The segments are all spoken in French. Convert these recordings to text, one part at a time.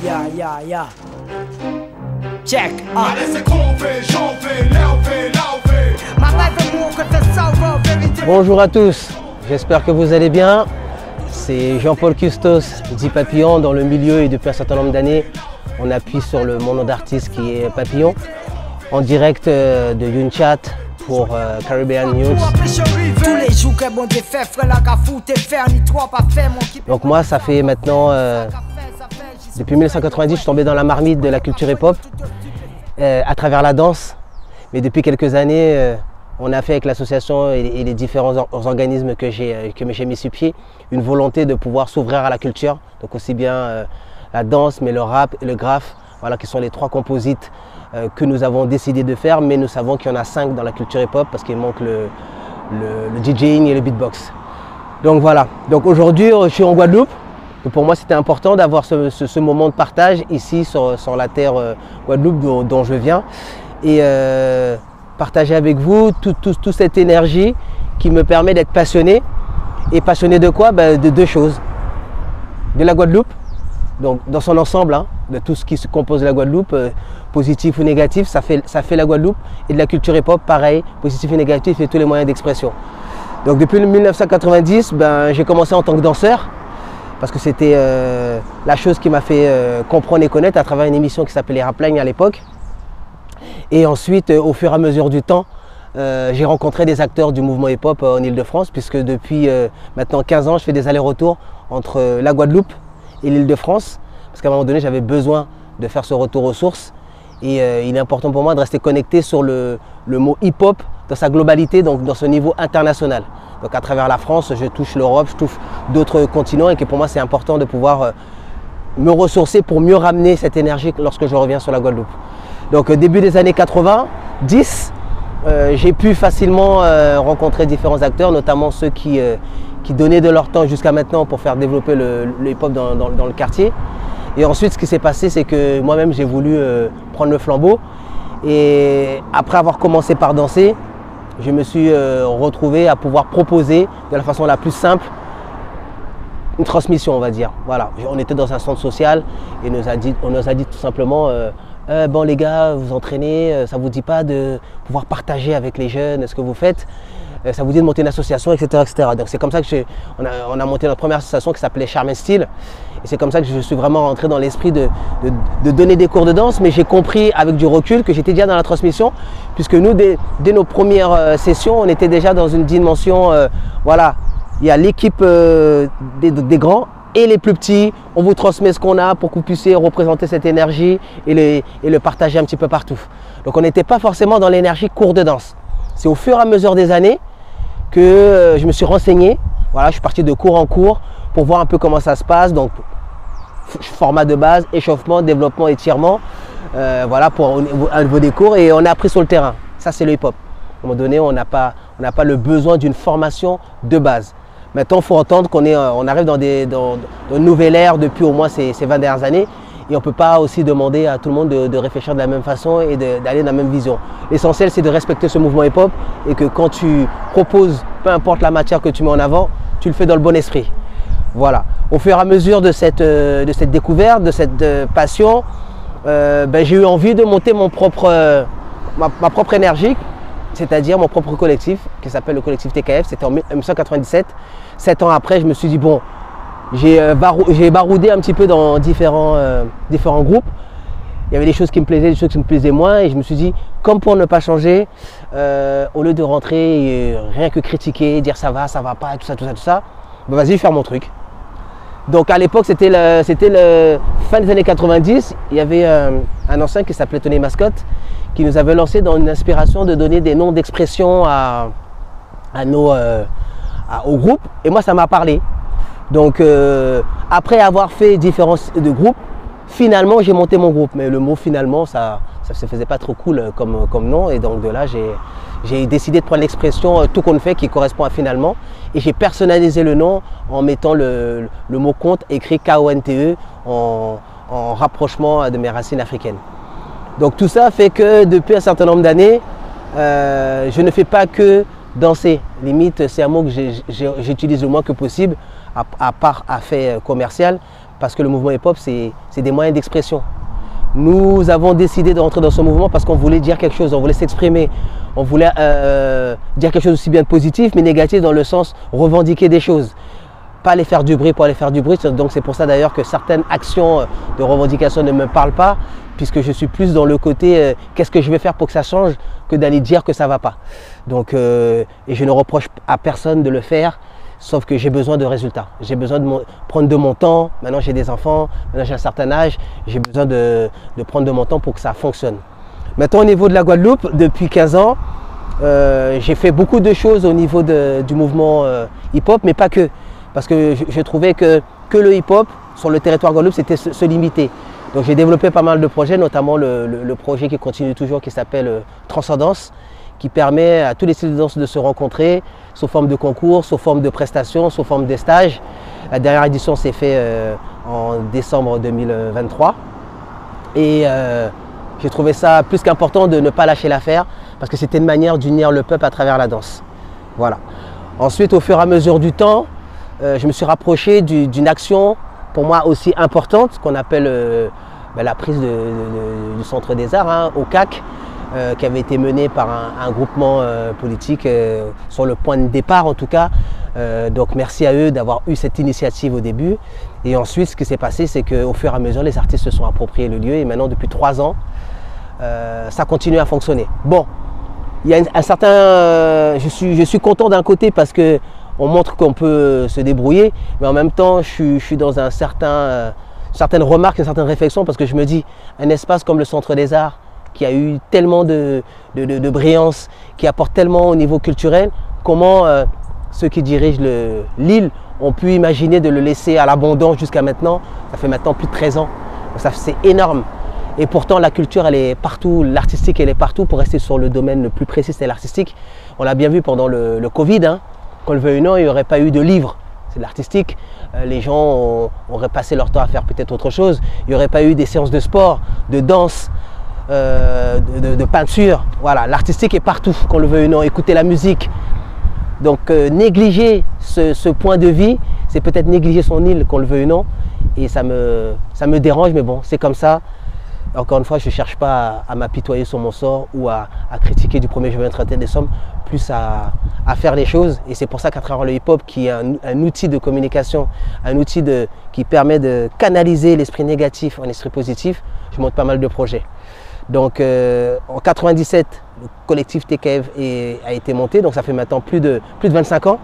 Yeah. Check. Bonjour à tous, j'espère que vous allez bien. C'est Jean-Paul Custos, dit Papillon. Dans le milieu et depuis un certain nombre d'années, on appuie sur mon nom d'artiste qui est Papillon, en direct de Yunchat pour Caribbean News. Donc moi, ça fait maintenant, depuis 1990, je suis tombé dans la marmite de la culture hip-hop à travers la danse. Mais depuis quelques années, on a fait avec l'association et les différents organismes que j'ai mis sur pied une volonté de pouvoir s'ouvrir à la culture. Donc aussi bien la danse, mais le rap et le graphe, voilà, qui sont les trois composites que nous avons décidé de faire. Mais nous savons qu'il y en a 5 dans la culture hip-hop parce qu'il manque le DJing et le beatbox. Donc voilà, donc aujourd'hui je suis en Guadeloupe. Et pour moi c'était important d'avoir ce moment de partage ici sur la terre Guadeloupe dont je viens. Et partager avec vous toute cette énergie qui me permet d'être passionné. Et passionné de quoi? De deux choses. De la Guadeloupe, donc dans son ensemble, de tout ce qui se compose de la Guadeloupe, positif ou négatif, ça fait la Guadeloupe. Et de la culture hip-hop, pareil, positif et négatif et tous les moyens d'expression. Donc depuis 1990, j'ai commencé en tant que danseur, parce que c'était la chose qui m'a fait comprendre et connaître à travers une émission qui s'appelait Rapline à l'époque. Et ensuite, au fur et à mesure du temps, j'ai rencontré des acteurs du mouvement hip-hop en Ile-de-France, puisque depuis maintenant 15 ans, je fais des allers-retours entre la Guadeloupe et l'Île-de-France, parce qu'à un moment donné, j'avais besoin de faire ce retour aux sources. Et il est important pour moi de rester connecté sur le mot hip-hop dans sa globalité, donc dans ce niveau international. Donc à travers la France, je touche l'Europe, je touche d'autres continents, et que pour moi, c'est important de pouvoir me ressourcer pour mieux ramener cette énergie lorsque je reviens sur la Guadeloupe. Donc début des années 90, j'ai pu facilement rencontrer différents acteurs, notamment ceux qui donnaient de leur temps jusqu'à maintenant pour faire développer le hip-hop dans le quartier. Et ensuite, ce qui s'est passé, c'est que moi-même, j'ai voulu prendre le flambeau. Et après avoir commencé par danser, je me suis retrouvé à pouvoir proposer de la façon la plus simple une transmission, on va dire. Voilà, on était dans un centre social et on nous a dit tout simplement bon les gars, vous entraînez, ça vous dit pas de pouvoir partager avec les jeunes ce que vous faites, ça vous dit de monter une association, etc. Donc c'est comme ça que on a monté notre première association qui s'appelait Charm & Style. Et c'est comme ça que je suis vraiment rentré dans l'esprit de donner des cours de danse, mais j'ai compris avec du recul que j'étais déjà dans la transmission, puisque nous, dès nos premières sessions, on était déjà dans une dimension, voilà, il y a l'équipe des grands et les plus petits, on vous transmet ce qu'on a pour que vous puissiez représenter cette énergie et le partager un petit peu partout. Donc on n'était pas forcément dans l'énergie cours de danse. C'est au fur et à mesure des années que je me suis renseigné. Voilà, je suis parti de cours en cours pour voir un peu comment ça se passe. Donc format de base, échauffement, développement, étirement, voilà, pour un niveau des cours, et on a appris sur le terrain. Ça c'est le hip-hop. À un moment donné, on n'a pas le besoin d'une formation de base. Maintenant, il faut entendre qu'on arrive dans une nouvelle ère depuis au moins ces 20 dernières années, et on ne peut pas aussi demander à tout le monde de réfléchir de la même façon et d'aller dans la même vision. L'essentiel, c'est de respecter ce mouvement hip-hop, et que quand tu proposes, peu importe la matière que tu mets en avant, tu le fais dans le bon esprit. Voilà. Au fur et à mesure de cette découverte, de cette passion, j'ai eu envie de monter ma propre énergie, c'est-à-dire mon propre collectif qui s'appelle le collectif TKF. C'était en 1997. 7 ans après, je me suis dit bon, j'ai baroudé un petit peu dans différents groupes. Il y avait des choses qui me plaisaient, des choses qui me plaisaient moins, et je me suis dit, comme pour ne pas changer, au lieu de rentrer et rien que critiquer, dire ça va pas, tout ça, vas-y, faire mon truc. Donc à l'époque, c'était le fin des années 90, il y avait un ancien qui s'appelait Tony Mascotte, qui nous avait lancé dans une inspiration de donner des noms d'expression au groupe, et moi ça m'a parlé. Donc après avoir fait différents groupes, finalement j'ai monté mon groupe, mais le mot finalement ça se faisait pas trop cool comme nom, et donc de là j'ai décidé de prendre l'expression tout compte fait qui correspond à finalement, et j'ai personnalisé le nom en mettant le mot compte écrit K-O-N-T-E en rapprochement de mes racines africaines. Donc tout ça fait que depuis un certain nombre d'années, je ne fais pas que danser. Limite, c'est un mot que j'utilise le moins que possible, à part à fait commercial. parce que le mouvement hip-hop, c'est des moyens d'expression. Nous avons décidé de rentrer dans ce mouvement parce qu'on voulait dire quelque chose, on voulait s'exprimer, on voulait dire quelque chose aussi bien de positif, mais négatif dans le sens revendiquer des choses. Pas aller faire du bruit pour aller faire du bruit, donc c'est pour ça d'ailleurs que certaines actions de revendication ne me parlent pas, puisque je suis plus dans le côté qu'est-ce que je vais faire pour que ça change, que d'aller dire que ça ne va pas. Donc, et je ne reproche à personne de le faire, sauf que j'ai besoin de résultats. J'ai besoin de prendre de mon temps. Maintenant j'ai des enfants, maintenant j'ai un certain âge, j'ai besoin de prendre de mon temps pour que ça fonctionne. Maintenant au niveau de la Guadeloupe, depuis 15 ans, j'ai fait beaucoup de choses au niveau du mouvement hip-hop, mais pas que. Parce que je trouvais que le hip-hop sur le territoire Guadeloupe, c'était se limiter. Donc j'ai développé pas mal de projets, notamment le projet qui continue toujours, qui s'appelle Transcendance, qui permet à tous les styles de danse de se rencontrer sous forme de concours, sous forme de prestations, sous forme de stages. La dernière édition s'est faite en décembre 2023. Et j'ai trouvé ça plus qu'important de ne pas lâcher l'affaire, parce que c'était une manière d'unir le peuple à travers la danse. Voilà. Ensuite, au fur et à mesure du temps, je me suis rapproché d'une action pour moi aussi importante qu'on appelle la prise du Centre des Arts, hein, au CAC, qui avait été menée par un groupement politique sur le point de départ en tout cas. Donc merci à eux d'avoir eu cette initiative au début. Et ensuite ce qui s'est passé, c'est qu'au fur et à mesure les artistes se sont appropriés le lieu et maintenant depuis 3 ans ça continue à fonctionner. Bon, il y a un certain... je suis content d'un côté parce que on montre qu'on peut se débrouiller, mais en même temps, je suis dans certaines remarques, une certaine réflexion, parce que je me dis, un espace comme le Centre des Arts, qui a eu tellement de brillance, qui apporte tellement au niveau culturel, comment ceux qui dirigent l'île ont pu imaginer de le laisser à l'abandon jusqu'à maintenant. Ça fait maintenant plus de 13 ans, c'est énorme. Et pourtant, la culture, elle est partout, l'artistique, elle est partout. Pour rester sur le domaine le plus précis, c'est l'artistique. On l'a bien vu pendant le Covid, hein. Qu'on le veuille ou non, il n'y aurait pas eu de livres, c'est de l'artistique. Les gens auraient passé leur temps à faire peut-être autre chose. Il n'y aurait pas eu des séances de sport, de danse, de peinture. Voilà, l'artistique est partout, qu'on le veuille ou non. Écouter la musique. Donc négliger ce point de vie, c'est peut-être négliger son île, qu'on le veuille ou non. Et ça me dérange, mais bon, c'est comme ça. Encore une fois, je ne cherche pas à m'apitoyer sur mon sort ou à critiquer du premier jour traiter des sommes, plus à faire les choses. Et c'est pour ça qu'à travers le hip-hop, qui est un outil de communication, un outil qui permet de canaliser l'esprit négatif en esprit positif, je monte pas mal de projets. Donc en 97, le collectif TKF a été monté, donc ça fait maintenant plus de 25 ans.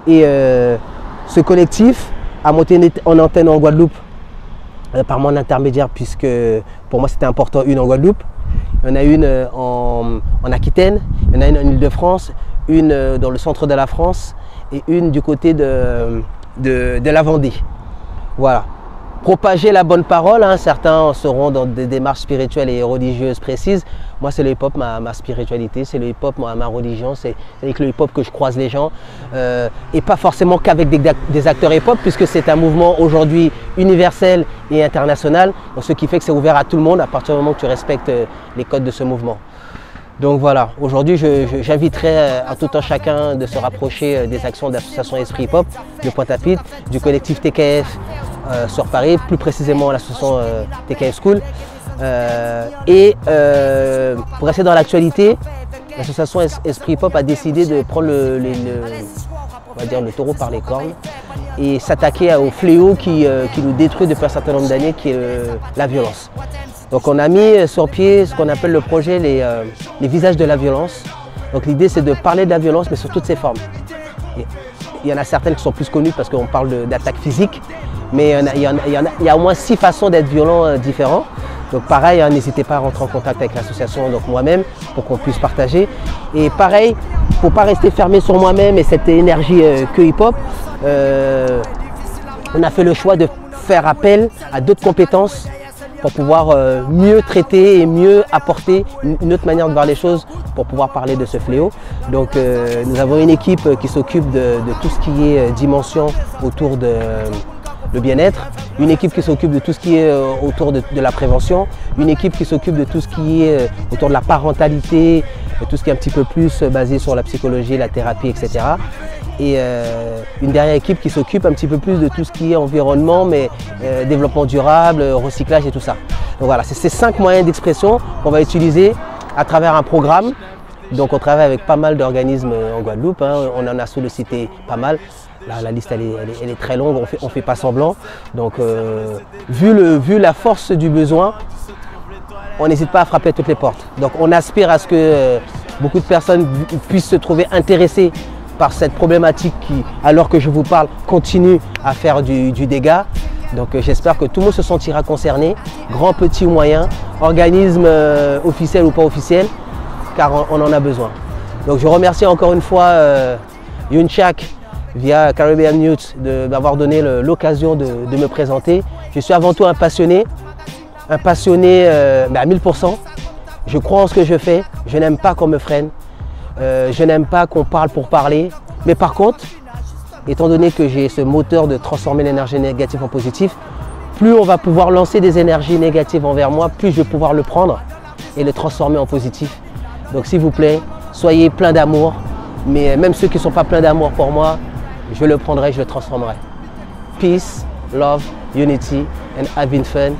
Et ce collectif a monté en antenne en Guadeloupe par mon intermédiaire, puisque pour moi c'était important, une en Guadeloupe, il y en a une en Aquitaine, il y en a une en Île-de-France, une dans le centre de la France et une du côté de la Vendée. Voilà. Propager la bonne parole, hein. Certains seront dans des démarches spirituelles et religieuses précises. Moi, c'est le hip-hop, ma spiritualité, c'est le hip-hop, ma religion, c'est avec le hip-hop que je croise les gens. Et pas forcément qu'avec des acteurs hip-hop, puisque c'est un mouvement aujourd'hui universel et international. Donc, ce qui fait que c'est ouvert à tout le monde à partir du moment où tu respectes les codes de ce mouvement. Donc voilà, aujourd'hui j'inviterai à tout un chacun de se rapprocher des actions de l'association Esprit Hip Hop, de Pointe-à-Pitre, du collectif TKF sur Paris, plus précisément l'association TKF School. Pour rester dans l'actualité, l'association Esprit Hip Hop a décidé de prendre on va dire le taureau par les cornes et s'attaquer au fléau qui nous détruit depuis un certain nombre d'années, qui est la violence. Donc on a mis sur pied ce qu'on appelle le projet les visages de la violence. Donc l'idée c'est de parler de la violence, mais sous toutes ses formes. Il y en a certaines qui sont plus connues parce qu'on parle d'attaques physiques, mais il y a au moins 6 façons d'être violent différents. Donc pareil, hein, n'hésitez pas à rentrer en contact avec l'association, donc moi-même, pour qu'on puisse partager. Et pareil, pour ne pas rester fermé sur moi-même et cette énergie que hip-hop, on a fait le choix de faire appel à d'autres compétences pour pouvoir mieux traiter et mieux apporter une autre manière de voir les choses pour pouvoir parler de ce fléau. Donc nous avons une équipe qui s'occupe de tout ce qui est dimension autour de le bien-être, une équipe qui s'occupe de tout ce qui est autour de la prévention, une équipe qui s'occupe de tout ce qui est autour de la parentalité, tout ce qui est un petit peu plus basé sur la psychologie, la thérapie, etc. et une dernière équipe qui s'occupe un petit peu plus de tout ce qui est environnement, mais développement durable, recyclage et tout ça. Donc voilà, c'est ces 5 moyens d'expression qu'on va utiliser à travers un programme. Donc on travaille avec pas mal d'organismes en Guadeloupe, hein. On en a sollicité pas mal. Là, la liste elle est très longue, on fait pas semblant. Donc vu la force du besoin, on n'hésite pas à frapper à toutes les portes. Donc on aspire à ce que beaucoup de personnes puissent se trouver intéressées par cette problématique qui, alors que je vous parle, continue à faire du dégât. Donc j'espère que tout le monde se sentira concerné, grand, petit ou moyen, organisme officiel ou pas officiel, car on en a besoin. Donc je remercie encore une fois Yunchak via Caribbean Youth de m'avoir donné l'occasion de me présenter. Je suis avant tout un passionné à 1000%. Je crois en ce que je fais, je n'aime pas qu'on me freine, je n'aime pas qu'on parle pour parler. Mais par contre, étant donné que j'ai ce moteur de transformer l'énergie négative en positif, plus on va pouvoir lancer des énergies négatives envers moi, plus je vais pouvoir le prendre et le transformer en positif. Donc s'il vous plaît, soyez plein d'amour, mais même ceux qui ne sont pas pleins d'amour pour moi, je le prendrai, je le transformerai. Peace, love, unity and having fun.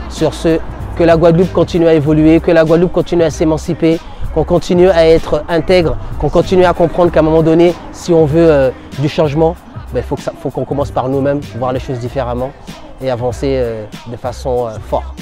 Sur ce, que la Guadeloupe continue à évoluer, que la Guadeloupe continue à s'émanciper, qu'on continue à être intègre, qu'on continue à comprendre qu'à un moment donné, si on veut du changement, il faut qu'on commence par nous-mêmes, voir les choses différemment et avancer de façon forte.